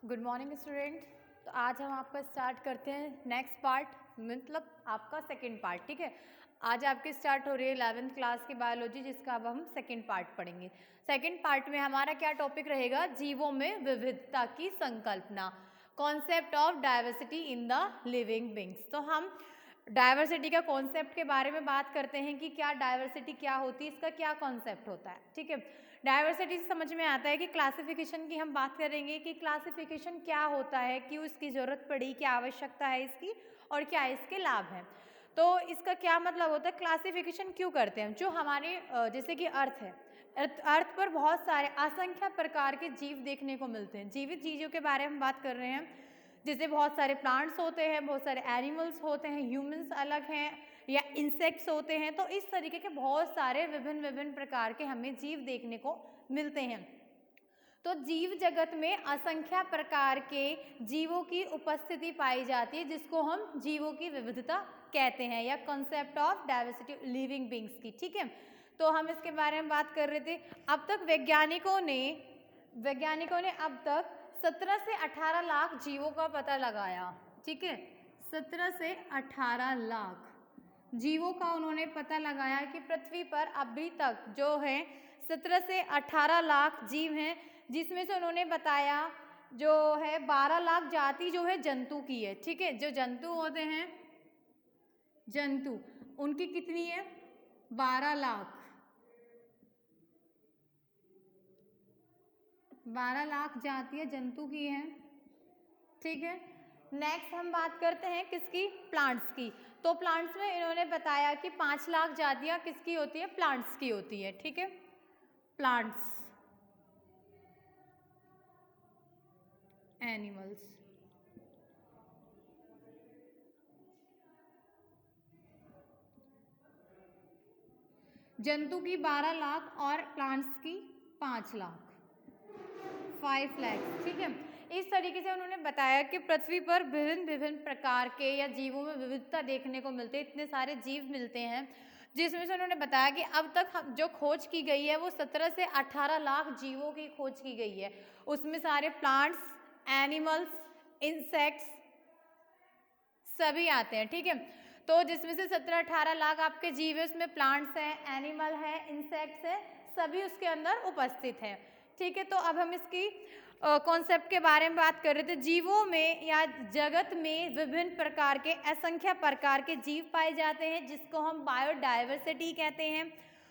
Good morning student. तो आज हम आपका स्टार्ट करते हैं नेक्स्ट पार्ट, मतलब आपका सेकंड पार्ट। ठीक है, आज आपकी स्टार्ट हो रही है 11th क्लास की बायोलॉजी, जिसका अब हम सेकंड पार्ट पढ़ेंगे। सेकंड पार्ट में हमारा क्या टॉपिक रहेगा? जीवों में विविधता की संकल्पना, concept of diversity in the living beings. तो हम डाइवर्सिटी का कॉन्सेप्ट के बारे में बात करते हैं कि क्या डाइवर्सिटी क्या होती है, इसका क्या कॉन्सेप्ट होता है। ठीक है, डाइवर्सिटी से समझ में आता है कि क्लासिफिकेशन की हम बात करेंगे कि क्लासिफिकेशन क्या होता है, क्यों इसकी ज़रूरत पड़ी, क्या आवश्यकता है इसकी और क्या इसके लाभ हैं। तो इसका क्या मतलब होता है, क्लासिफिकेशन क्यों करते हैं? जो हमारे जैसे कि अर्थ है, अर्थ पर बहुत सारे असंख्य प्रकार के जीव देखने को मिलते हैं। जीवित चीज़ों के बारे में बात कर रहे हैं, जैसे बहुत सारे प्लांट्स होते हैं, बहुत सारे एनिमल्स होते हैं, ह्यूमंस अलग हैं या इंसेक्ट्स होते हैं। तो इस तरीके के बहुत सारे विभिन्न विभिन्न प्रकार के हमें जीव देखने को मिलते हैं। तो जीव जगत में असंख्य प्रकार के जीवों की उपस्थिति पाई जाती है, जिसको हम जीवों की विविधता कहते हैं, या concept of diversity living beings की। ठीक है, तो हम इसके बारे में बात कर रहे थे। अब तक वैज्ञानिकों ने अब तक 17 से 18 लाख जीवों का पता लगाया। ठीक है, 17 से 18 लाख जीवों का उन्होंने पता लगाया कि पृथ्वी पर अभी तक जो है 17 से 18 लाख जीव हैं, जिसमें से उन्होंने बताया जो है 12 लाख जाति जो है जंतु की है। ठीक है, जो जंतु होते हैं, जंतु, उनकी कितनी है? 12 लाख। 12 लाख जातियां जंतु की हैं। ठीक है, नेक्स्ट हम बात करते हैं किसकी? प्लांट्स की। तो प्लांट्स में इन्होंने बताया कि 5 लाख जातियां किसकी होती है? प्लांट्स की होती है। ठीक है, प्लांट्स, एनिमल्स। जंतु की 12 लाख और प्लांट्स की 5 लाख, 5 लाख। ठीक है, इस तरीके से उन्होंने बताया कि पृथ्वी पर विभिन्न विभिन्न प्रकार के या जीवों में विविधता देखने को मिलते हैं, इतने सारे जीव मिलते हैं, जिसमें से उन्होंने बताया कि अब तक जो खोज की गई है वो 17 से 18 लाख जीवों की खोज की गई है। उसमें सारे प्लांट्स, एनिमल्स, इंसेक्ट्स सभी आते हैं। ठीक है, तो जिसमें से 17-18 लाख आपके जीव है, उसमें प्लांट्स हैं, एनिमल है, इंसेक्ट्स है, सभी उसके अंदर उपस्थित हैं। ठीक है, तो अब हम इसकी कॉन्सेप्ट के बारे में बात कर रहे थे। जीवों में या जगत में विभिन्न प्रकार के, असंख्य प्रकार के जीव पाए जाते हैं, जिसको हम बायोडाइवर्सिटी कहते हैं।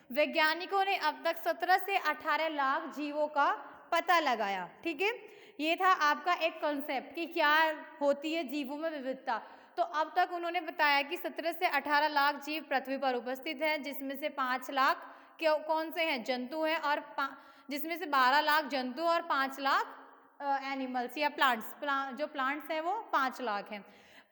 वैज्ञानिकों ने अब तक 17 से 18 लाख जीवों का पता लगाया। ठीक है, ये था आपका एक कॉन्सेप्ट कि क्या होती है जीवों में विविधता। तो अब तक उन्होंने बताया कि 17 से 18 लाख जीव पृथ्वी पर उपस्थित हैं, जिसमें से 5 लाख कौन से हैं? जंतु हैं, और जिसमें से 12 लाख जंतु और 5 लाख एनिमल्स या प्लांट्स। जो प्लांट्स हैं वो 5 लाख हैं।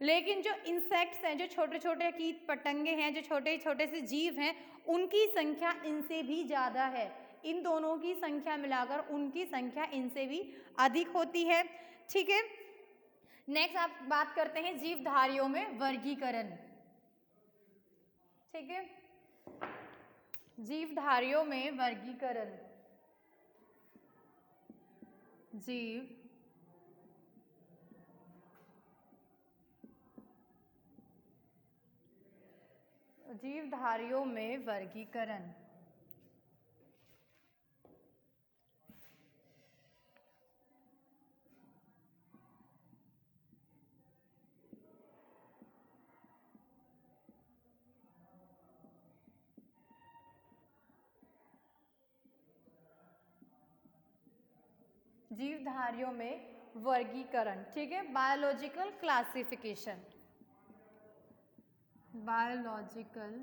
लेकिन जो इंसेक्ट्स हैं, जो छोटे छोटे कीट पतंगे हैं, जो छोटे छोटे से जीव हैं, उनकी संख्या इनसे भी ज़्यादा है। इन दोनों की संख्या मिलाकर उनकी संख्या इनसे भी अधिक होती है। ठीक है, नेक्स्ट आप बात करते हैं जीवधारियों में वर्गीकरण। ठीक है, जीवधारियों में वर्गीकरण। जीवधारियों में वर्गीकरण। जीवधारियों में वर्गीकरण। ठीक है, बायोलॉजिकल क्लासिफिकेशन, बायोलॉजिकल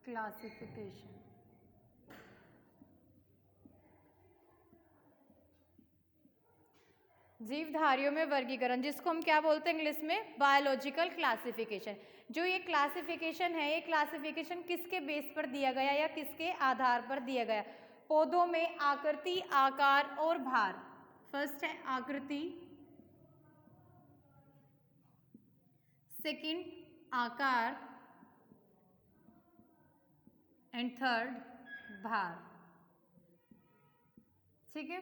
क्लासिफिकेशन। जीवधारियों में वर्गीकरण, जिसको हम क्या बोलते हैं इंग्लिश में? Biological classification. जो ये क्लासिफिकेशन है, ये क्लासिफिकेशन किसके बेस पर दिया गया या किसके आधार पर दिया गया? पौधों में आकृति, आकार और भार। फर्स्ट है आकृति, सेकंड आकार, एंड थर्ड भार। ठीक है,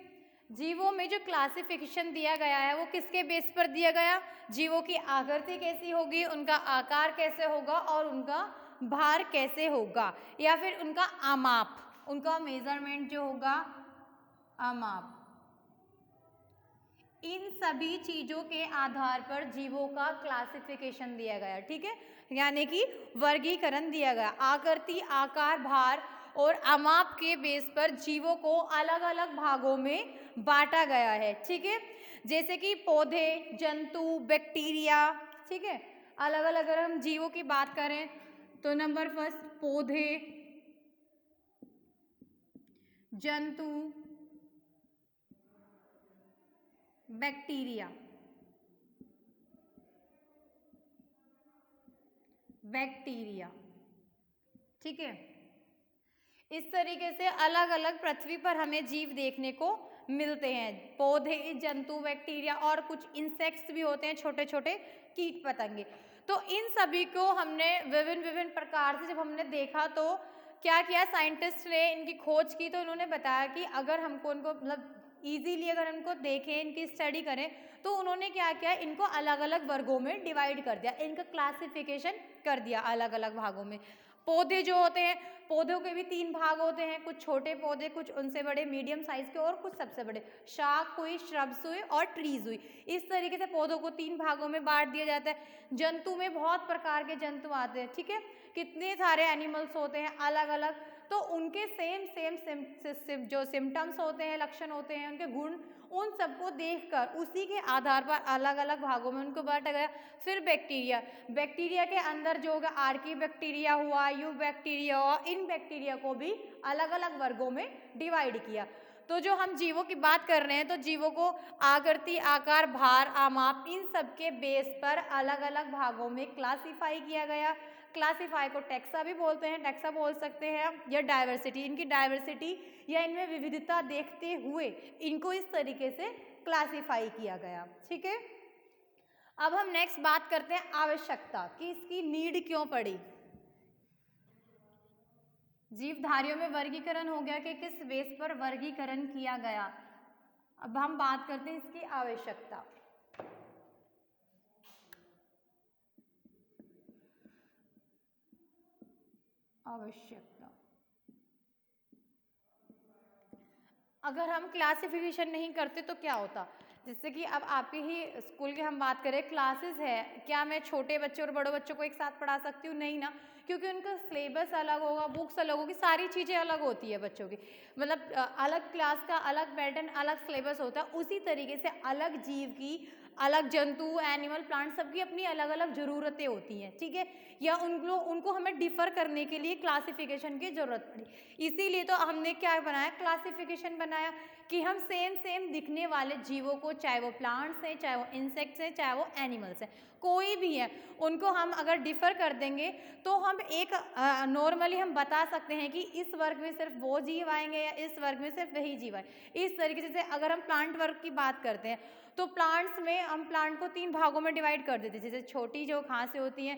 जीवों में जो क्लासिफिकेशन दिया गया है वो किसके बेस पर दिया गया? जीवों की आकृति कैसी होगी, उनका आकार कैसे होगा और उनका भार कैसे होगा, या फिर उनका आमाप, उनका मेजरमेंट जो होगा, आमाप। इन सभी चीजों के आधार पर जीवों का क्लासिफिकेशन दिया गया। ठीक है, यानी कि वर्गीकरण दिया गया। आकृति, आकार, भार और आमाप के बेस पर जीवों को अलग अलग भागों में बांटा गया है। ठीक है, जैसे कि पौधे, जंतु, बैक्टीरिया। ठीक है, अलग अलग अगर हम जीवों की बात करें तो नंबर फर्स्ट पौधे, जंतु, बैक्टीरिया। बैक्टीरिया, ठीक है, इस तरीके से अलग अलग पृथ्वी पर हमें जीव देखने को मिलते हैं। पौधे, जंतु, बैक्टीरिया और कुछ इंसेक्ट्स भी होते हैं, छोटे छोटे कीट पतंगे। तो इन सभी को हमने विभिन्न विभिन्न प्रकार से जब हमने देखा तो क्या किया, साइंटिस्ट ने इनकी खोज की। तो उन्होंने बताया कि अगर हमको इनको मतलब इजीली अगर इनको देखें, इनकी स्टडी करें, तो उन्होंने क्या किया, इनको अलग अलग वर्गों में डिवाइड कर दिया, इनका क्लासिफिकेशन कर दिया अलग अलग भागों में। पौधे जो होते हैं, पौधों के भी 3 भाग होते हैं, कुछ छोटे पौधे, कुछ उनसे बड़े मीडियम साइज के और कुछ सबसे बड़े। शाक हुई, श्रब्स हुए और ट्रीज हुई। इस तरीके से पौधों को 3 भागों में बांट दिया जाता है। जंतु में बहुत प्रकार के जंतु आते हैं। ठीक है, कितने सारे एनिमल्स होते हैं अलग अलग, तो उनके सेम जो सिम्टम्स होते हैं, लक्षण होते हैं, उनके गुण, उन सबको देखकर उसी के आधार पर अलग अलग भागों में उनको बांटा गया। फिर बैक्टीरिया, बैक्टीरिया के अंदर जो होगा आर्की बैक्टीरिया हुआ, यू बैक्टीरिया हुआ, इन बैक्टीरिया को भी अलग अलग वर्गों में डिवाइड किया। तो जो हम जीवों की बात कर रहे हैं, तो जीवों को आकृति, आकार, भार, आमाप, इन सब के बेस पर अलग अलग भागों में क्लासिफाई किया गया। क्लासिफाई को टैक्सा भी बोलते हैं, टैक्सा बोल सकते हैं, या डाइवर्सिटी, इनकी डाइवर्सिटी या इनमें विविधता देखते हुए इनको इस तरीके से क्लासिफाई किया गया। ठीक है, अब हम नेक्स्ट बात करते हैं आवश्यकता कि इसकी नीड क्यों पड़ी। जीवधारियों में वर्गीकरण हो गया कि किस बेस पर वर्गीकरण किया गया। अब हम बात करते हैं इसकी आवश्यकता। आवश्यकता, अगर हम क्लासिफिकेशन नहीं करते तो क्या होता, जैसे कि अब आपके ही स्कूल की हम बात करें, क्लासेस है, क्या मैं छोटे बच्चों और बड़े बच्चों को एक साथ पढ़ा सकती हूँ? नहीं ना, क्योंकि उनका सिलेबस अलग होगा, बुक्स अलग होगी, सारी चीज़ें अलग होती है बच्चों की। मतलब अलग क्लास का अलग पैटर्न, अलग सिलेबस होता है। उसी तरीके से अलग जीव की, अलग जंतु, एनिमल, प्लांट, सबकी अपनी अलग अलग ज़रूरतें होती हैं। ठीक है, या उनको हमें डिफ़र करने के लिए क्लासिफिकेशन की ज़रूरत पड़ी। इसीलिए तो हमने क्या बनाया, क्लासिफिकेशन बनाया कि हम सेम दिखने वाले जीवों को, चाहे वो प्लांट्स हैं, चाहे वो इंसेक्ट्स हैं, चाहे वो एनिमल्स हैं, कोई भी है, उनको हम अगर डिफ़र कर देंगे तो हम एक नॉर्मली हम बता सकते हैं कि इस वर्ग में सिर्फ वो जीव आएंगे या इस वर्ग में सिर्फ वही जीव आए। इस तरीके से अगर हम प्लांट वर्ग की बात करते हैं तो प्लांट्स में हम प्लांट को 3 भागों में डिवाइड कर देते हैं। जैसे छोटी जो घासें होती हैं,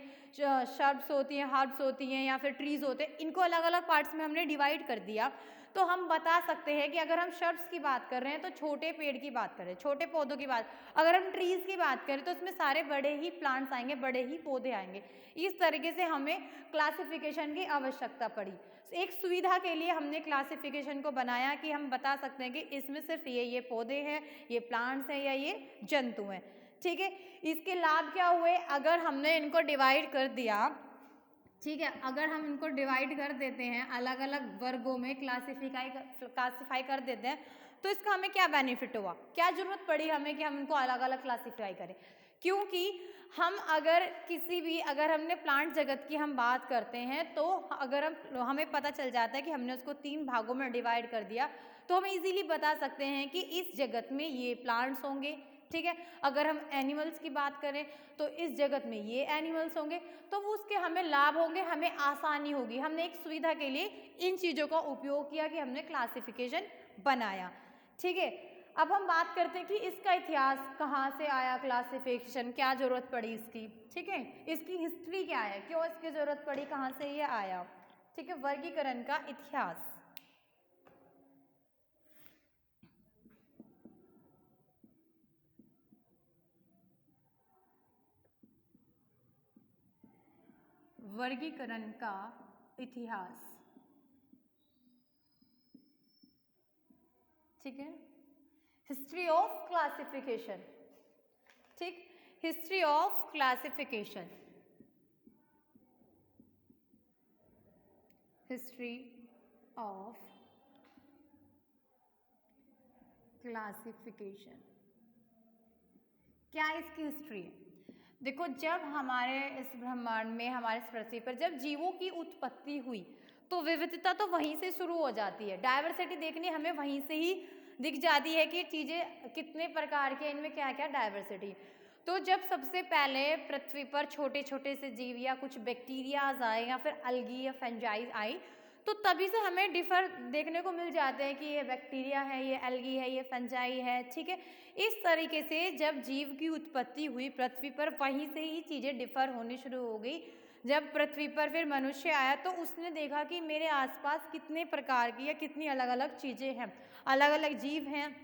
शर्ब्स होती हैं, हर्ब्स होती हैं, या फिर ट्रीज होते हैं, इनको अलग अलग पार्ट्स में हमने डिवाइड कर दिया। तो हम बता सकते हैं कि अगर हम शर्ब्स की बात कर रहे हैं तो छोटे पेड़ की बात करें, छोटे पौधों की बात, अगर हम ट्रीज की बात करें तो उसमें सारे बड़े ही प्लांट्स आएंगे, बड़े ही पौधे आएंगे। इस तरीके से हमें क्लासिफिकेशन की आवश्यकता पड़ी। एक सुविधा के लिए हमने क्लासिफिकेशन को बनाया कि हम बता सकते हैं कि इसमें सिर्फ ये पौधे हैं, ये प्लांट्स हैं, या ये जंतु हैं। ठीक है, इसके लाभ क्या हुए, अगर हमने इनको डिवाइड कर दिया, ठीक है, अगर हम इनको डिवाइड कर देते हैं, अलग अलग वर्गों में क्लासिफाई कर देते हैं, तो इसका हमें क्या बेनिफिट हुआ, क्या जरूरत पड़ी हमें कि हम इनको अलग अलग क्लासिफाई करें? क्योंकि हम अगर हमने प्लांट जगत की हम बात करते हैं, तो अगर हमें पता चल जाता है कि हमने उसको 3 भागों में डिवाइड कर दिया, तो हम इजीली बता सकते हैं कि इस जगत में ये प्लांट्स होंगे। ठीक है, अगर हम एनिमल्स की बात करें तो इस जगत में ये एनिमल्स होंगे, तो उसके हमें लाभ होंगे, हमें आसानी होगी। हमने एक सुविधा के लिए इन चीज़ों का उपयोग किया कि हमने क्लासिफिकेशन बनाया। ठीक है, अब हम बात करते हैं कि इसका इतिहास कहाँ से आया, क्लासिफिकेशन क्या ज़रूरत पड़ी इसकी। ठीक है, इसकी हिस्ट्री क्या है, क्यों इसकी ज़रूरत पड़ी, कहाँ से ये आया। ठीक है, वर्गीकरण का इतिहास। वर्गीकरण का इतिहास, ठीक है। हिस्ट्री ऑफ क्लासिफिकेशन, ठीक, history of classification, history of classification, क्या इसकी हिस्ट्री है? देखो, जब हमारे इस ब्रह्मांड में, हमारे इस पृथ्वी पर जब जीवों की उत्पत्ति हुई तो विविधता तो वहीं से शुरू हो जाती है। डाइवर्सिटी देखनी हमें वहीं से ही दिख जाती है कि चीज़ें कितने प्रकार के, इनमें क्या क्या डाइवर्सिटी। तो जब सबसे पहले पृथ्वी पर छोटे छोटे से जीव या कुछ बैक्टीरियाज आए या फिर अलगी या फंजाई आई, तो तभी से हमें डिफर देखने को मिल जाते हैं कि ये बैक्टीरिया है, ये अलगी है, ये फंजाई है, ठीक है। इस तरीके से जब जीव की उत्पत्ति हुई पृथ्वी पर, वहीं से ही चीज़ें डिफर होनी शुरू हो गई। जब पृथ्वी पर फिर मनुष्य आया तो उसने देखा कि मेरे आसपास कितने प्रकार की या कितनी अलग अलग चीज़ें हैं, अलग अलग जीव हैं,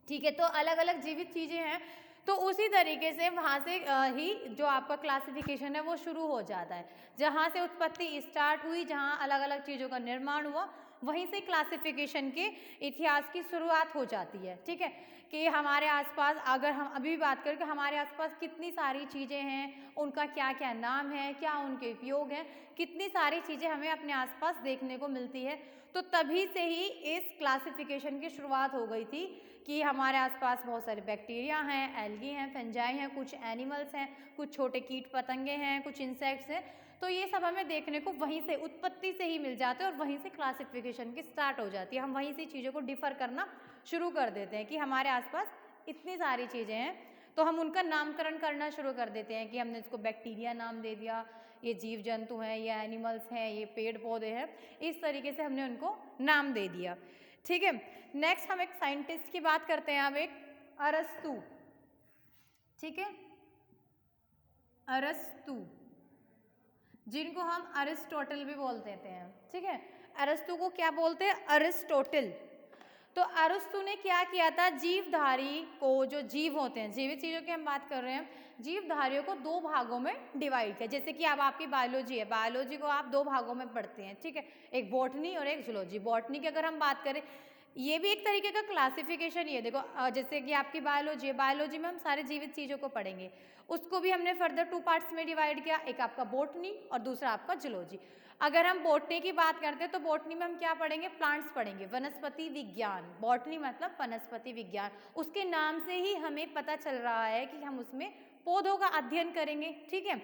ठीक है। तो अलग अलग जीवित चीज़ें हैं, तो उसी तरीके से वहाँ से ही जो आपका क्लासिफिकेशन है वो शुरू हो जाता है। जहाँ से उत्पत्ति स्टार्ट हुई, जहाँ अलग अलग चीज़ों का निर्माण हुआ, वहीं से क्लासिफिकेशन के इतिहास की शुरुआत हो जाती है, ठीक है। कि हमारे आसपास, अगर हम अभी बात करें कि हमारे आसपास कितनी सारी चीज़ें हैं, उनका क्या क्या नाम है, क्या उनके उपयोग हैं, कितनी सारी चीज़ें हमें अपने आसपास देखने को मिलती है। तो तभी से ही इस क्लासिफिकेशन की शुरुआत हो गई थी कि हमारे आसपास बहुत सारे बैक्टीरिया हैं, एल्गी हैं, फंजाई हैं, कुछ एनिमल्स हैं, कुछ छोटे कीट पतंगे हैं, कुछ इंसेक्ट्स हैं। तो ये सब हमें देखने को वहीं से, उत्पत्ति से ही मिल जाते हैं और वहीं से क्लासिफिकेशन की स्टार्ट हो जाती है। हम वहीं से चीज़ों को डिफ़र करना शुरू कर देते हैं कि हमारे आसपास इतनी सारी चीज़ें हैं, तो हम उनका नामकरण करना शुरू कर देते हैं कि हमने इसको बैक्टीरिया नाम दे दिया, ये जीव जंतु हैं, ये एनिमल्स हैं, ये पेड़ पौधे हैं, इस तरीके से हमने उनको नाम दे दिया, ठीक है। नेक्स्ट हम एक साइंटिस्ट की बात करते हैं, अब एक अरस्तु, ठीक है, अरस्तु, जिनको हम अरिस्टोटल भी बोल देते हैं, ठीक है। अरस्तु को क्या बोलते हैं? अरिस्टोटल। तो अरस्तु ने क्या किया था? जीवधारी को, जो जीव होते हैं, जीवित चीज़ों की हम बात कर रहे हैं, जीवधारियों को दो भागों में डिवाइड किया। जैसे कि अब आपकी बायोलॉजी है, बायोलॉजी को आप दो भागों में पढ़ते हैं, ठीक है, एक बॉटनी और एक जूलॉजी। बॉटनी की अगर हम बात करें, ये भी एक तरीके का क्लासिफिकेशन ही है। देखो, जैसे कि आपकी बायोलॉजी है, बायोलॉजी में हम सारे जीवित चीज़ों को पढ़ेंगे, उसको भी हमने फर्दर टू पार्ट्स में डिवाइड किया, एक आपका बॉटनी और दूसरा आपका जूलॉजी। अगर हम बॉटनी की बात करते हैं तो बॉटनी में हम क्या पढ़ेंगे? प्लांट्स पढ़ेंगे, वनस्पति विज्ञान। बॉटनी मतलब वनस्पति विज्ञान, उसके नाम से ही हमें पता चल रहा है कि हम उसमें पौधों का अध्ययन करेंगे, ठीक है।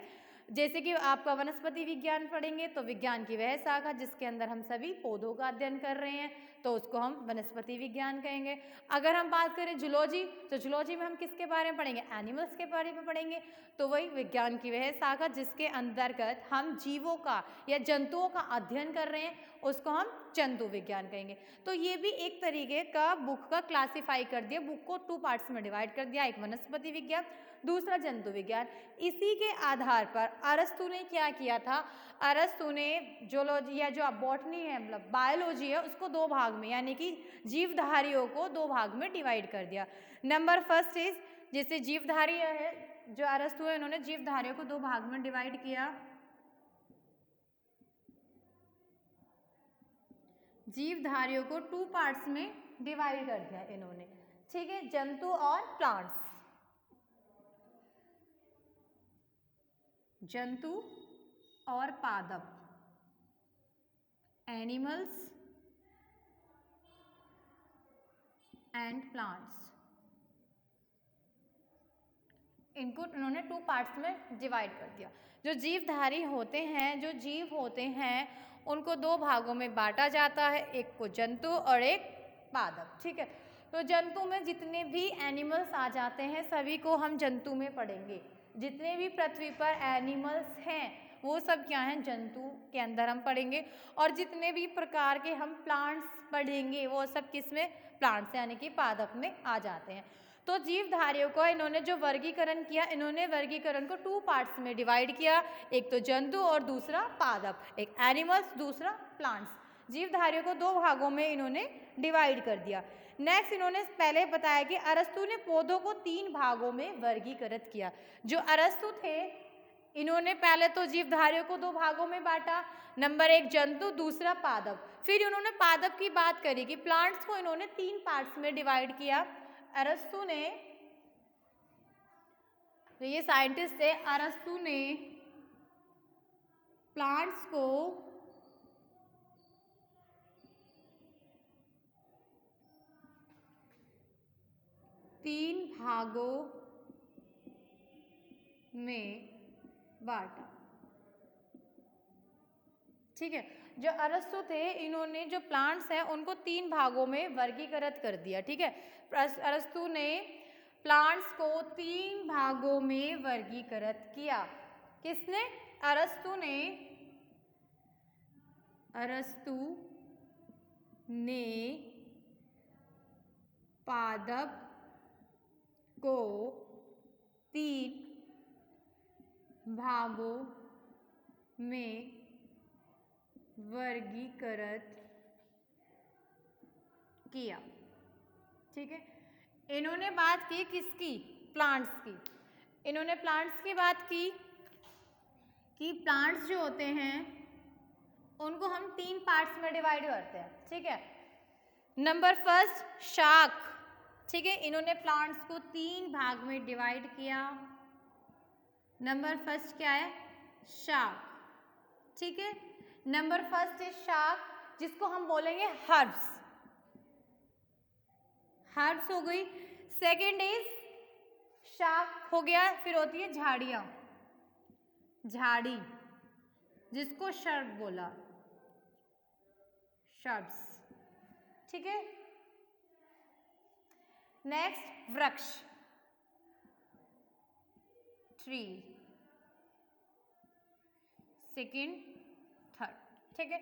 जैसे कि आपका वनस्पति विज्ञान पढ़ेंगे तो विज्ञान की वह शाखा जिसके अंदर हम सभी पौधों का अध्ययन कर रहे हैं, तो उसको हम वनस्पति विज्ञान कहेंगे। अगर हम बात करें जूलॉजी, तो जूलॉजी में हम किसके बारे में पढ़ेंगे? एनिमल्स के बारे में पढ़ेंगे, तो वही विज्ञान की वह शाखा जिसके अंतर्गत हम जीवों का या जंतुओं का अध्ययन कर रहे हैं, उसको हम जंतु विज्ञान कहेंगे। तो ये भी एक तरीके का बुक का क्लासिफाई कर दिया, बुक को टू पार्ट्स में डिवाइड कर दिया, एक वनस्पति विज्ञान, दूसरा जंतु विज्ञान। इसी के आधार पर अरस्तु ने क्या किया था? अरस्तु ने जूलॉजी या जो बॉटनी है, मतलब बायोलॉजी है, उसको दो भाग में, यानी कि जीवधारियों को दो भाग में डिवाइड कर दिया। नंबर फर्स्ट इज, जैसे जीवधारी है, जो अरस्तु है, उन्होंने जीवधारियों को दो भाग में डिवाइड किया। जीवधारियों को टू पार्ट्स में डिवाइड कर दिया इन्होंने, ठीक है, जंतु और प्लांट्स। जंतु और पादप, एनिमल्स एंड प्लांट्स, इनको उन्होंने टू पार्ट्स में डिवाइड कर दिया। जो जीवधारी होते हैं, जो जीव होते हैं, उनको दो भागों में बांटा जाता है, एक को जंतु और एक पादप, ठीक है। तो जंतु में जितने भी एनिमल्स आ जाते हैं सभी को हम जंतु में पढ़ेंगे। जितने भी पृथ्वी पर एनिमल्स हैं वो सब क्या हैं? जंतु के अंदर हम पढ़ेंगे। और जितने भी प्रकार के हम प्लांट्स पढ़ेंगे वो सब किस में? प्लांट्स यानी कि पादप में आ जाते हैं। तो तो जीवधारियों को इन्होंने जो वर्गीकरण किया, इन्होंने वर्गीकरण को 2 पार्ट्स में डिवाइड किया, एक तो जंतु और दूसरा पादप, एक एनिमल्स दूसरा प्लांट्स। जीवधारियों को 2 भागों में इन्होंने डिवाइड कर दिया। नेक्स्ट इन्होंने पहले बताया कि अरस्तु ने पौधों को 3 भागों में वर्गीकृत किया। जो अरस्तु थे इन्होंने पहले तो जीवधारियों को 2 भागों में बांटा, नंबर 1 जंतु, दूसरा पादप। फिर उन्होंने पादप की बात करी कि प्लांट्स को इन्होंने 3 पार्ट्स में डिवाइड किया। अरस्तु ने, तो ये साइंटिस्ट थे, अरस्तु ने प्लांट्स को 3 भागों में बांटा। ठीक है, जो अरस्तु थे इन्होंने जो प्लांट्स हैं उनको 3 भागों में वर्गीकृत कर दिया। ठीक है, अरस्तु ने प्लांट्स को 3 भागों में वर्गीकृत किया। किसने? अरस्तु ने पादप को 3 भागों में वर्गीकृत किया। ठीक है, इन्होंने बात की किसकी? प्लांट्स की। इन्होंने प्लांट्स की बात की कि प्लांट्स जो होते हैं उनको हम 3 पार्ट्स में डिवाइड करते हैं। ठीक है, नंबर फर्स्ट शाक। ठीक है, इन्होंने प्लांट्स को 3 भाग में डिवाइड किया। नंबर फर्स्ट क्या है? शाक। ठीक है, नंबर फर्स्ट है शाक, जिसको हम बोलेंगे हर्ब्स। हर्ब्स हो गई। सेकेंड इज शाक हो गया, फिर होती है झाड़ियां, झाड़ी, जिसको शर्ब बोला, शर्ब्स। ठीक है, नेक्स्ट वृक्ष, ट्री, सेकेंड, थर्ड। ठीक है,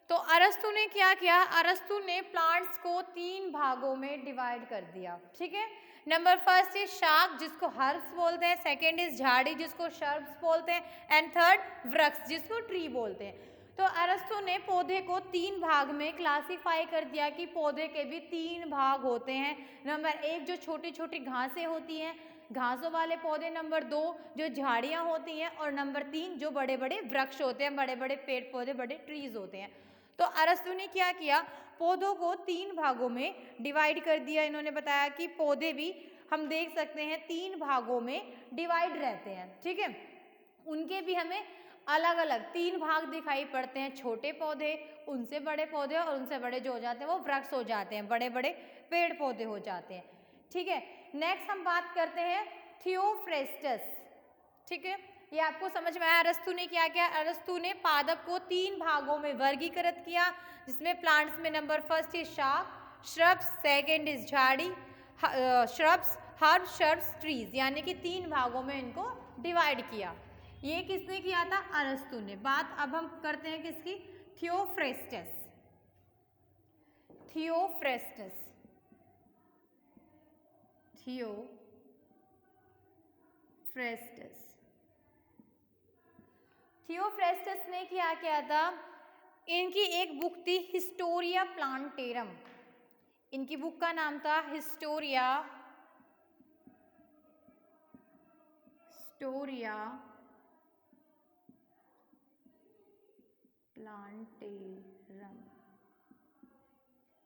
तो अरस्तु ने क्या किया? अरस्तु ने प्लांट्स को 3 भागों में डिवाइड कर दिया। ठीक है, नंबर फर्स्ट इज शाक, जिसको हर्ब्स बोलते हैं, सेकेंड इज झाड़ी, जिसको शर्ब्स बोलते हैं, एंड थर्ड वृक्ष, जिसको ट्री बोलते हैं। तो अरस्तु ने पौधे को 3 भाग में क्लासिफाई कर दिया कि पौधे के भी 3 भाग होते हैं। नंबर 1 जो छोटी छोटी घासें होती हैं, घासों वाले पौधे, नंबर 2 जो झाड़ियाँ होती हैं, और नंबर 3 जो बड़े बड़े वृक्ष होते हैं, बड़े बड़े पेड़ पौधे, बड़े ट्रीज होते हैं। तो अरस्तु ने क्या किया? पौधों को 3 भागों में डिवाइड कर दिया। इन्होंने बताया कि पौधे भी हम देख सकते हैं 3 भागों में डिवाइड रहते हैं। ठीक है, उनके भी हमें अलग अलग 3 भाग दिखाई पड़ते हैं। छोटे पौधे, उनसे बड़े पौधे, और उनसे बड़े जो हो जाते हैं वो वृक्ष हो जाते हैं, बड़े बड़े पेड़ पौधे हो जाते हैं। ठीक है, नेक्स्ट हम बात करते हैं थियोफ्रेस्टस। ठीक है, ये आपको समझ में आया अरस्तु ने क्या किया? अरस्तु ने पादप को 3 भागों में वर्गीकृत किया, जिसमें प्लांट्स में नंबर फर्स्ट इज शाक, श्रब्स, सेकेंड इज झाड़ी, श्रब्स, हर्ब, शर्ब्स, ट्रीज, यानी कि 3 भागों में इनको डिवाइड किया। ये किसने किया था? अरस्तु ने। बात अब हम करते हैं किसकी? थियोफ्रेस्टस। थियोफ्रेस्टस, थियोफ्रेस्टस, थियोफ्रेस्टस ने क्या किया था? इनकी एक बुक थी हिस्टोरिया प्लांटेरम। इनकी बुक का नाम था हिस्टोरिया प्लांटेरम।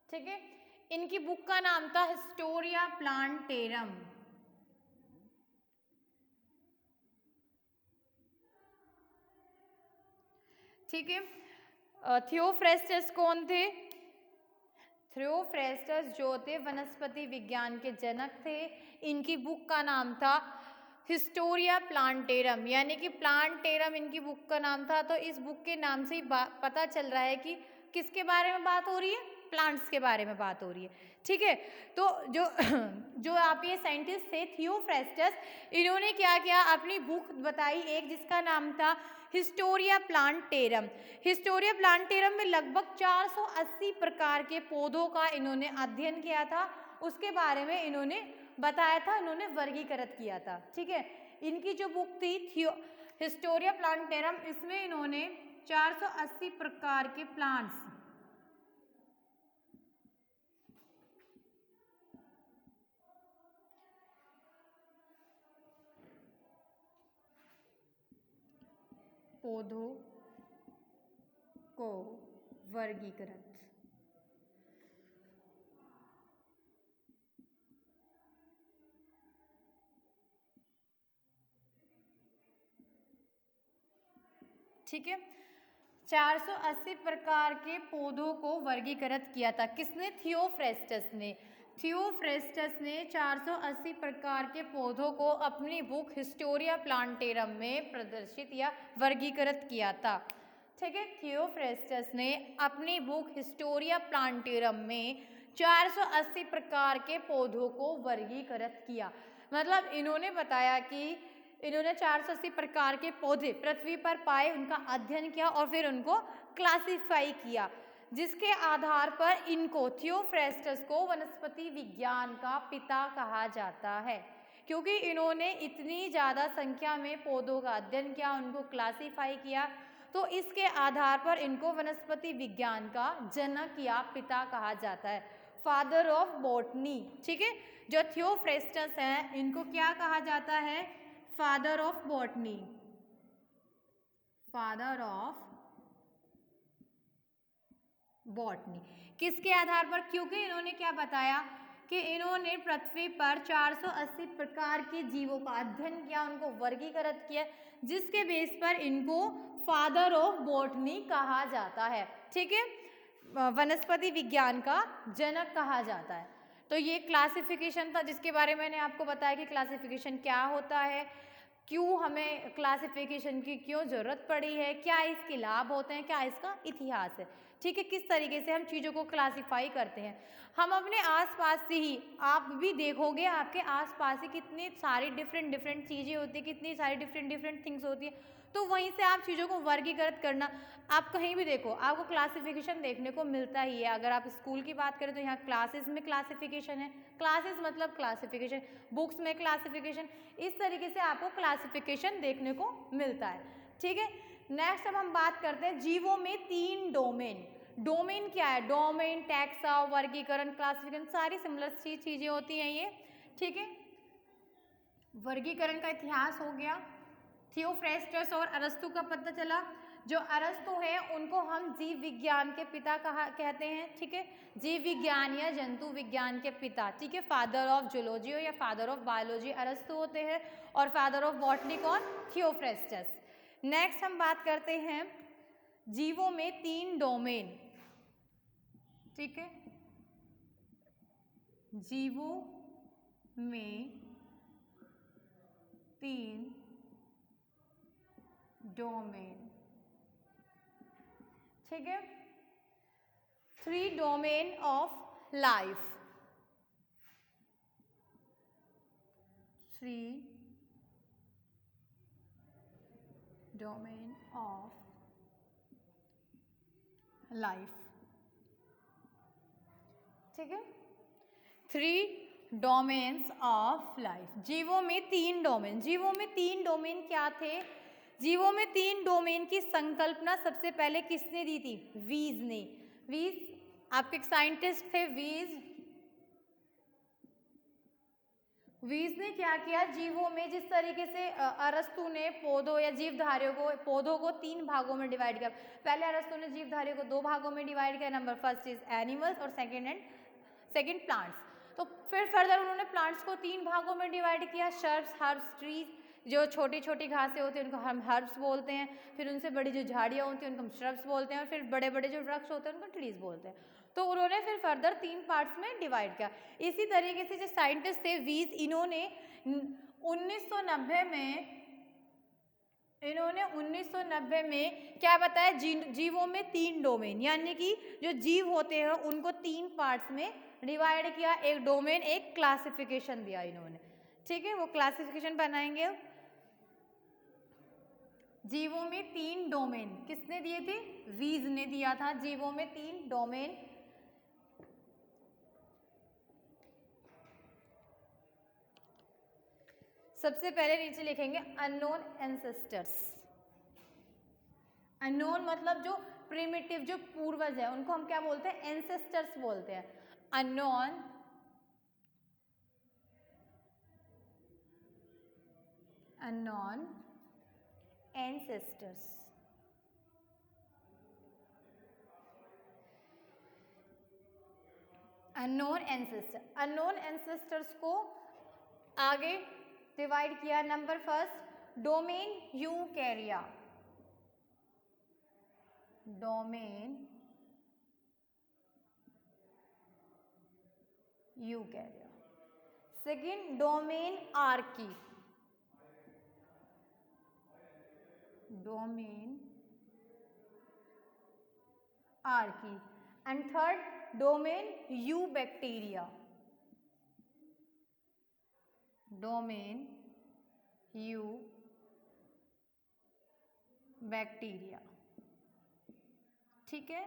ठीक है, इनकी बुक का नाम था हिस्टोरिया प्लांटेरम। ठीक है, थियोफ्रेस्टस कौन थे? थियोफ्रेस्टस जो थे वनस्पति विज्ञान के जनक थे। इनकी बुक का नाम था हिस्टोरिया प्लांटेरम, यानी कि प्लांटेरम इनकी बुक का नाम था। तो इस बुक के नाम से ही पता चल रहा है कि किसके बारे में बात हो रही है? प्लांट्स के बारे में बात हो रही है। ठीक है, तो जो आप ये साइंटिस्ट थे थियोफ्रेस्टस, इन्होंने क्या किया? अपनी बुक बताई एक, जिसका नाम था हिस्टोरिया प्लांटेरम। हिस्टोरिया प्लांटेरम में लगभग 480 प्रकार के पौधों का इन्होंने अध्ययन किया था, उसके बारे में इन्होंने बताया था, इन्होंने वर्गीकृत किया था। ठीक है, इनकी जो बुक थी हिस्टोरिया प्लांटेरम, इसमें इन्होंने 480 प्रकार के प्लांट्स पौधों को वर्गीकृत। ठीक है, 480 प्रकार के पौधों को वर्गीकृत किया था। किसने? थियोफ्रेस्टस ने। थियोफ्रेस्टस ने 480 प्रकार के पौधों को अपनी बुक हिस्टोरिया प्लांटेरम में प्रदर्शित या वर्गीकृत किया था। ठीक है, थियोफ्रेस्टस ने अपनी बुक हिस्टोरिया प्लांटेरम में 480 प्रकार के पौधों को वर्गीकृत किया। मतलब इन्होंने बताया कि इन्होंने 480 प्रकार के पौधे पृथ्वी पर पाए, उनका अध्ययन किया और फिर उनको क्लासिफाई किया, जिसके आधार पर इनको, थियोफ्रेस्टस को, वनस्पति विज्ञान का पिता कहा जाता है, क्योंकि इन्होंने इतनी ज़्यादा संख्या में पौधों का अध्ययन किया, उनको क्लासिफाई किया, तो इसके आधार पर इनको वनस्पति विज्ञान का जनक या पिता कहा जाता है, फादर ऑफ बॉटनी। ठीक है, जो थियोफ्रेस्टस हैं इनको क्या कहा जाता है? Father of botany, father of botany. किसके आधार पर? क्योंकि इन्होंने क्या बताया कि इन्होंने पृथ्वी पर 480 प्रकार के जीवों का अध्ययन किया, उनको वर्गीकृत किया, जिसके बेस पर इनको फादर ऑफ बॉटनी कहा जाता है। ठीक है, वनस्पति विज्ञान का जनक कहा जाता है। तो ये क्लासिफिकेशन था, जिसके बारे में मैंने आपको बताया कि क्लासिफिकेशन क्या होता है, क्यों हमें क्लासिफिकेशन की क्यों ज़रूरत पड़ी है, क्या इसके लाभ होते हैं, क्या इसका इतिहास है। ठीक है, किस तरीके से हम चीज़ों को क्लासिफाई करते हैं। हम अपने आसपास से ही, आप भी देखोगे आपके आसपास ही कितनी सारी डिफरेंट चीज़ें होती हैं, कितनी सारी डिफरेंट थिंग्स होती हैं, तो वहीं से आप चीज़ों को वर्गीकृत करना। आप कहीं भी देखो आपको क्लासिफिकेशन देखने को मिलता ही है। अगर आप स्कूल की बात करें तो यहाँ क्लासेस में क्लासिफिकेशन है, क्लासेस मतलब क्लासिफिकेशन, बुक्स में क्लासिफिकेशन, इस तरीके से आपको क्लासिफिकेशन देखने को मिलता है। ठीक है, नेक्स्ट अब हम बात करते हैं जीवों में 3 डोमेन। डोमेन क्या है? डोमेन, टैक्सा, वर्गीकरण, क्लासिफिकेशन, सारी सिमिलर चीज़ें होती हैं ये। ठीक है, वर्गीकरण का इतिहास हो गया, थियोफ्रेस्टस और अरस्तु का पता चला। जो अरस्तु है उनको हम जीव विज्ञान के पिता कहते हैं। ठीक है, जीव विज्ञान या जंतु विज्ञान के पिता। ठीक है, फादर ऑफ जूलॉजी या फादर ऑफ बायोलॉजी अरस्तु होते हैं, और फादर ऑफ बॉटनी कौन? थियोफ्रेस्टस। नेक्स्ट हम बात करते हैं जीवों में 3 डोमेन। ठीक है, जीवों में 3 डोमेन। ठीक है, 3 domain of life. 3 domain of life. ठीक है, 3 डोमेन्स ऑफ लाइफ। जीवों में 3 डोमेन। जीवों में 3 डोमेन क्या थे? जीवों में 3 डोमेन की संकल्पना सबसे पहले किसने दी थी? वीज ने। वीज आपके एक साइंटिस्ट थे, वीज ने क्या किया? जीवों में जिस तरीके से अरस्तु ने पौधों या जीवधारियों को, पौधों को 3 भागों में डिवाइड किया। पहले अरस्तु ने जीवधारियों को 2 भागों में डिवाइड किया। नंबर फर्स्ट इज एनिमल्स और सेकेंड प्लांट्स। तो फिर फर्दर उन्होंने प्लांट्स को 3 भागों में डिवाइड किया, शर्ब्स, हर्ब्स, ट्रीज। जो छोटी छोटी घासें होती हैं उनको हम हर्ब्स बोलते हैं, फिर उनसे बड़ी जो झाड़ियाँ होती हैं उनको हम श्रब्स बोलते हैं, और फिर बड़े बड़े जो वृक्ष होते हैं उनको ट्रीज बोलते हैं। तो उन्होंने फिर फर्दर 3 पार्ट्स में डिवाइड किया। इसी तरीके से जो साइंटिस्ट थे वीज, इन्होंने 1990 में क्या बताया? जीवों में 3 डोमेन, यानी कि जो जीव होते हैं उनको 3 पार्ट्स में डिवाइड किया, एक डोमेन, एक क्लासिफिकेशन दिया इन्होंने। ठीक है, वो क्लासिफिकेशन बनाएंगे। जीवों में 3 डोमेन किसने दिए थे? वीज ने दिया था। जीवों में 3 डोमेन। सबसे पहले नीचे लिखेंगे अननोन एंसेस्टर्स। अननोन मतलब जो प्रिमिटिव, जो पूर्वज है, उनको हम क्या बोलते हैं? एंसेस्टर्स बोलते हैं। Unknown ancestors. अननोन एंसेस्टर्स को आगे डिवाइड किया। Number first, domain यूकैरिया। Domain यूकैरिया। Second, domain Archie. Domain Archie. And third, domain eubacteria. Domain you bacteria. ठीक है।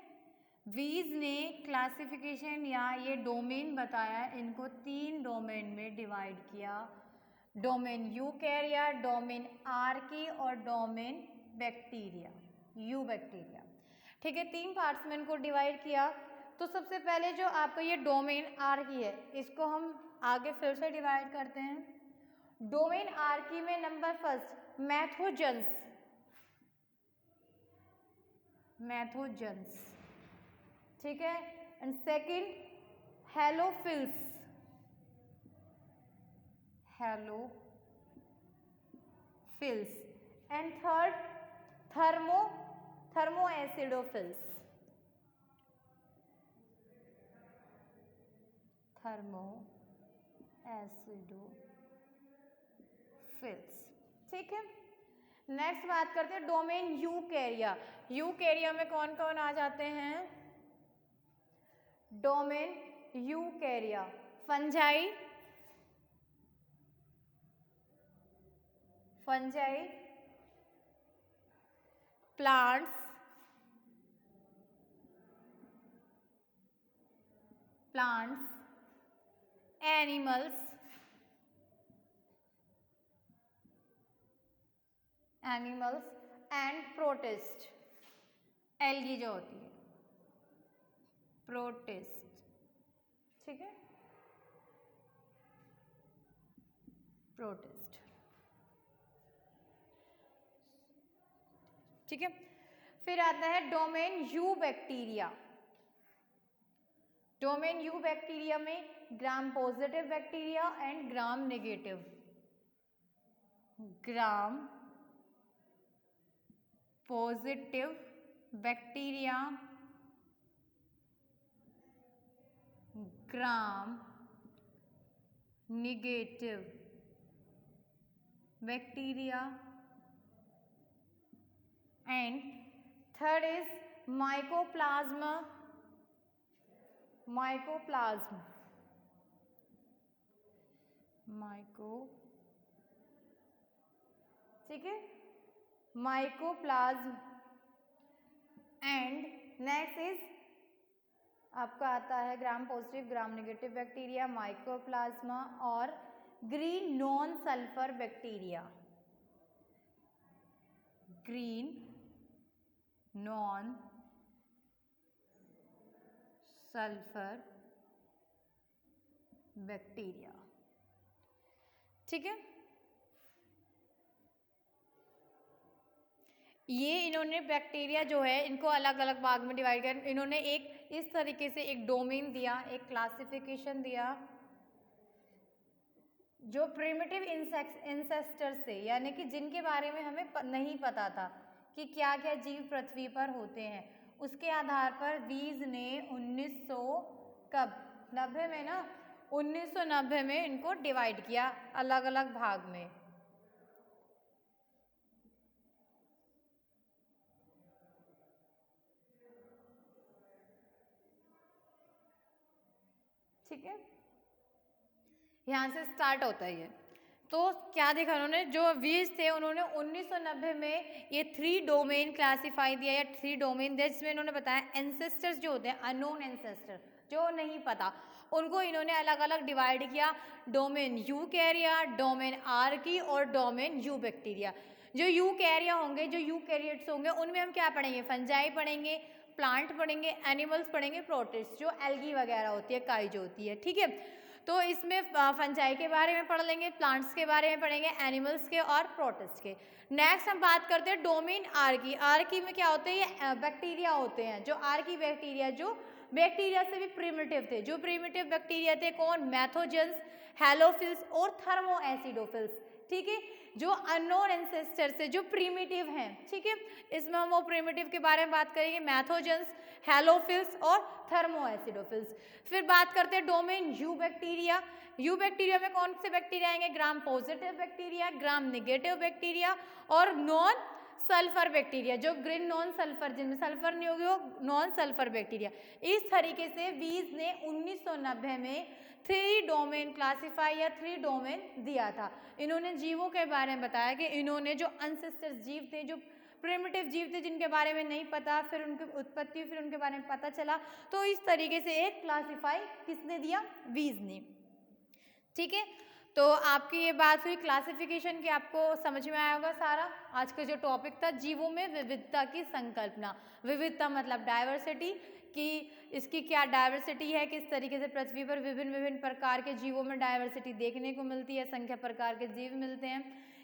वीज ने क्लासिफिकेशन या ये डोमेन बताया, इनको 3 डोमेन में डिवाइड किया। डोमेन यूकैरिया, डोमेन आर्की और डोमेन बैक्टीरिया, यू बैक्टीरिया। ठीक है, 3 पार्ट्स में इनको डिवाइड किया। तो सबसे पहले जो आपका ये डोमेन आर्की है, इसको हम आगे फिर से डिवाइड करते हैं। डोमेन आर्की में नंबर फर्स्ट मैथोजन्स। मैथोजन्स, ठीक है। And second, halophiles. Halophiles. And third, thermoacidophiles. Thermoacidophiles. ठीक है। नेक्स्ट बात करते हैं डोमेन यूकैरिया। यूकैरिया में कौन कौन आ जाते हैं? Domain यूकैरिया, fungi, plants, animals and protist. Algae जो होती है, प्रोटिस्ट। ठीक है, प्रोटिस्ट। ठीक है। फिर आता है domain eubacteria. Domain eubacteria में gram positive bacteria and gram negative. Gram positive bacteria, gram negative bacteria. And third is mycoplasma. ठीक है, माइकोप्लाज्म। एंड नेक्स्ट इज आपका आता है gram positive gram negative bacteria, mycoplasma और green non sulphur bacteria. Green non sulphur bacteria. ठीक है, ये इन्होंने बैक्टीरिया जो है इनको अलग अलग भाग में डिवाइड कर, इन्होंने एक इस तरीके से एक डोमेन दिया, एक क्लासिफिकेशन दिया। जो प्रिमिटिव इंसेस्टर्स थे, यानी कि जिनके बारे में हमें नहीं पता था कि क्या क्या जीव पृथ्वी पर होते हैं, उसके आधार पर वीज ने 1990 में ना 1990 में इनको डिवाइड किया अलग अलग भाग में। ठीक है, यहाँ से स्टार्ट होता है ये। तो क्या देखा उन्होंने, जो वीज थे उन्होंने 1990 में ये 3 डोमेन क्लासिफाई दिया या 3 डोमेन दिया, जिसमें इन्होंने बताया एंसेस्टर्स जो होते हैं अननोन एंसेस्टर, जो नहीं पता, उनको इन्होंने अलग अलग डिवाइड किया, डोमेन यूकैरिया, डोमेन आर्की और डोमेन यूबैक्टीरिया। जो यूकैरिया होंगे, जो यूकैरियोट्स होंगे, उनमें हम क्या पढ़ेंगे, फंजाई पढ़ेंगे, प्लांट पढ़ेंगे, एनिमल्स पढ़ेंगे, प्रोटिस्ट जो एल्गी वगैरह होती है, काई जो होती है, ठीक है। तो इसमें फंजाई के बारे में पढ़ लेंगे, प्लांट्स के बारे में पढ़ेंगे, एनिमल्स के और प्रोटिस्ट के। नेक्स्ट हम बात करते हैं डोमेन आर्की। आर्की में क्या होते हैं, ये बैक्टीरिया होते हैं। जो आर्की बैक्टीरिया जो बैक्टीरिया से भी प्रिमिटिव थे, जो प्रिमिटिव बैक्टीरिया थे कौन, मैथोजेंस, हेलोफिल्स और थर्मोएसिडोफिल्स, ठीक है। जो अननोन एंसेस्टर से जो प्रिमिटिव हैं, ठीक है, इसमें हम वो प्रिमिटिव के बारे में बात करेंगे, मैथोजेंस, हेलोफिल्स और थर्मोएसिडोफिल्स। फिर बात करते हैं domain you bacteria. You bacteria में कौन से बैक्टीरिया आएंगे, ग्राम positive bacteria, gram negative bacteria और नॉन सल्फर बैक्टीरिया, जो ग्रीन नॉन सल्फर, जिनमें सल्फर नहीं होगी वो नॉन सल्फर बैक्टीरिया। इस तरीके से वीज ने 1990 में 3 डोमेन क्लासिफाई या 3 डोमेन दिया था। इन्होंने जीवों के बारे में बताया कि इन्होंने जो अनसेस्टर जीव थे, जो प्रिमिटिव जीव थे जिनके बारे में नहीं पता, फिर उनकी उत्पत्ति, फिर उनके बारे में पता चला, तो इस तरीके से एक क्लासिफाई किसने दिया, वीज ने, ठीक है। तो आपकी ये बात हुई क्लासिफिकेशन की, आपको समझ में आया होगा सारा। आज का जो टॉपिक था, जीवों में विविधता की संकल्पना। विविधता मतलब डाइवर्सिटी, कि इसकी क्या डाइवर्सिटी है, किस तरीके से पृथ्वी पर विभिन्न विभिन्न प्रकार के जीवों में डाइवर्सिटी देखने को मिलती है, संख्या प्रकार के जीव मिलते हैं,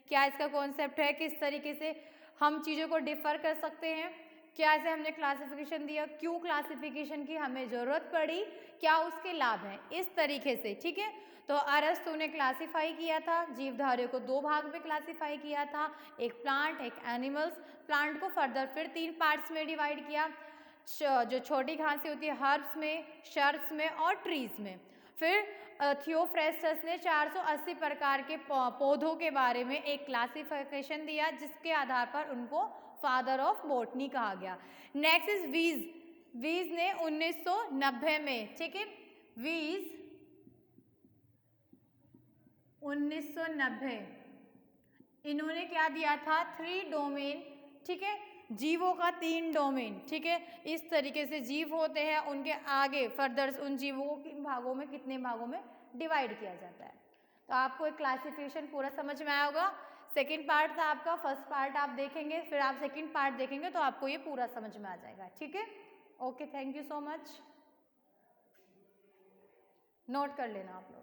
क्या इसका कॉन्सेप्ट है, किस तरीके से हम चीज़ों को डिफर कर सकते हैं, क्या ऐसे हमने क्लासिफिकेशन दिया, क्यों क्लासिफिकेशन की हमें ज़रूरत पड़ी, क्या उसके लाभ हैं, इस तरीके से, ठीक है। तो अरस्तु ने क्लासिफाई किया था, जीवधारियों को 2 भाग में क्लासिफाई किया था, एक प्लांट, एक एनिमल्स। प्लांट को फर्दर फिर 3 पार्ट्स में डिवाइड किया, जो छोटी घासें होती है हर्ब्स में, शर्ब्स में और ट्रीज में। फिर थियोफ्रेस्टस ने 480 प्रकार के पौधों के बारे में एक क्लासिफिकेशन दिया, जिसके आधार पर उनको फादर ऑफ बॉटनी कहा गया। नेक्स्ट इज वीज। वीज ने 1990 में, ठीक है, वीज 1990 इन्होंने क्या दिया था, 3 डोमेन, ठीक है, जीवों का 3 डोमेन, ठीक है। इस तरीके से जीव होते हैं, उनके आगे फर्दर उन जीवों को किन भागों में, कितने भागों में डिवाइड किया जाता है। तो आपको एक क्लासिफिकेशन पूरा समझ में आया होगा। सेकंड पार्ट था आपका, फर्स्ट पार्ट आप देखेंगे, फिर आप सेकंड पार्ट देखेंगे तो आपको ये पूरा समझ में आ जाएगा, ठीक है। Okay, thank you so much. Note कर लेना आप लोग।